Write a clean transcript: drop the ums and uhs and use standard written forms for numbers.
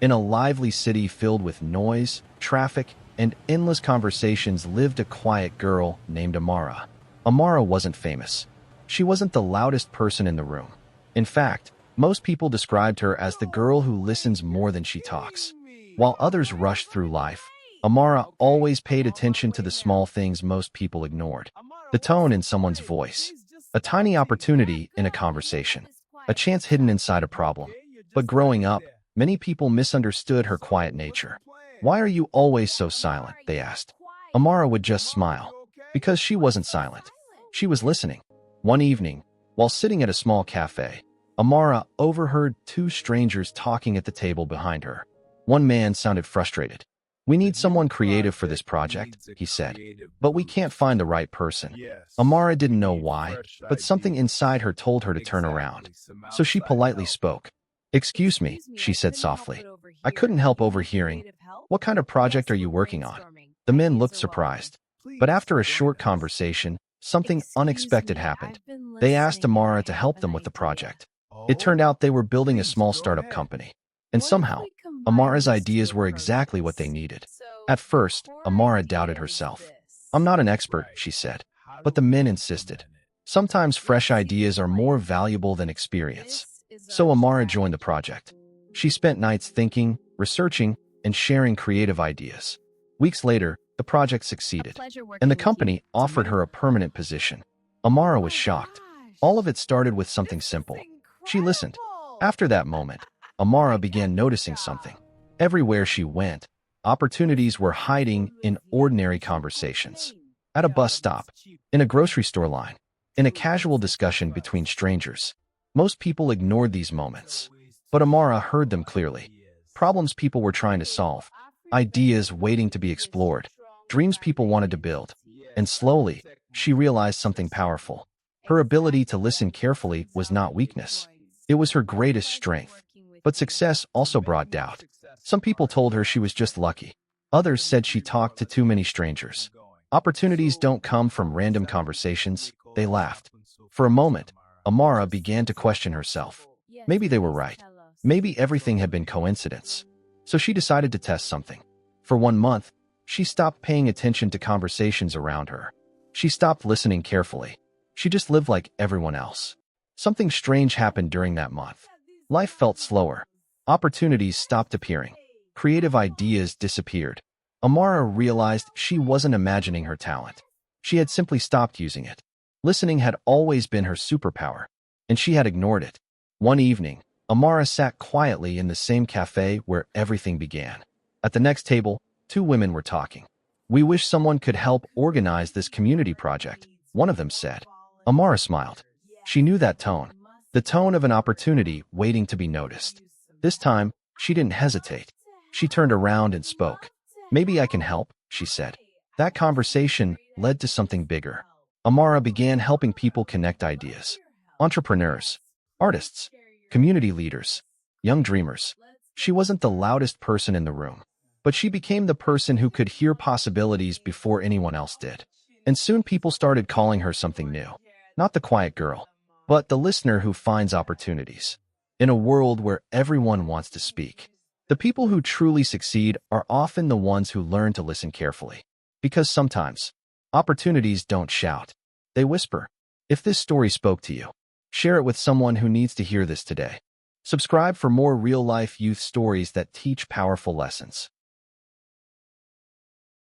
In a lively city filled with noise, traffic, and endless conversations lived a quiet girl named Amara. Amara wasn't famous. She wasn't the loudest person in the room. In fact, most people described her as the girl who listens more than she talks. While others rushed through life, Amara always paid attention to the small things most people ignored. The tone in someone's voice, a tiny opportunity in a conversation, a chance hidden inside a problem. But growing up, many people misunderstood her quiet nature. "Why are you always so silent?" they asked. Amara would just smile, because she wasn't silent. She was listening. One evening, while sitting at a small cafe, Amara overheard two strangers talking at the table behind her. One man sounded frustrated. "We need someone creative for this project," he said, "but we can't find the right person." Amara didn't know why, but something inside her told her to turn around. So she politely spoke. "Excuse me," she said softly. "I couldn't help overhearing. What kind of project are you working on?" The men looked surprised. But after a short conversation, something unexpected happened. They asked Amara to help them with the project. It turned out they were building a small startup company. And somehow, Amara's ideas were exactly what they needed. At first, Amara doubted herself. "I'm not an expert," she said. But the men insisted. Sometimes fresh ideas are more valuable than experience. So Amara joined the project. She spent nights thinking, researching, and sharing creative ideas. Weeks later, the project succeeded, and the company offered her a permanent position. Amara was shocked. All of it started with something simple. She listened. After that moment, Amara began noticing something. Everywhere she went, opportunities were hiding in ordinary conversations. At a bus stop, in a grocery store line, in a casual discussion between strangers. Most people ignored these moments. But Amara heard them clearly. Problems people were trying to solve, ideas waiting to be explored, dreams people wanted to build. And slowly, she realized something powerful. Her ability to listen carefully was not weakness. It was her greatest strength. But success also brought doubt. Some people told her she was just lucky. Others said she talked to too many strangers. Opportunities don't come from random conversations, they laughed. For a moment, Amara began to question herself. Maybe they were right. Maybe everything had been coincidence. So she decided to test something. For 1 month, she stopped paying attention to conversations around her. She stopped listening carefully. She just lived like everyone else. Something strange happened during that month. Life felt slower. Opportunities stopped appearing. Creative ideas disappeared. Amara realized she wasn't imagining her talent. She had simply stopped using it. Listening had always been her superpower, and she had ignored it. One evening, Amara sat quietly in the same cafe where everything began. At the next table, two women were talking. "We wish someone could help organize this community project," one of them said. Amara smiled. She knew that tone, the tone of an opportunity waiting to be noticed. This time, she didn't hesitate. She turned around and spoke. "Maybe I can help," she said. That conversation led to something bigger. Amara began helping people connect ideas. Entrepreneurs, artists, community leaders, young dreamers. She wasn't the loudest person in the room, but she became the person who could hear possibilities before anyone else did. And soon people started calling her something new. Not the quiet girl, but the listener who finds opportunities. In a world where everyone wants to speak, the people who truly succeed are often the ones who learn to listen carefully. Because sometimes, opportunities don't shout, they whisper. If this story spoke to you, share it with someone who needs to hear this today. Subscribe for more real-life youth stories that teach powerful lessons.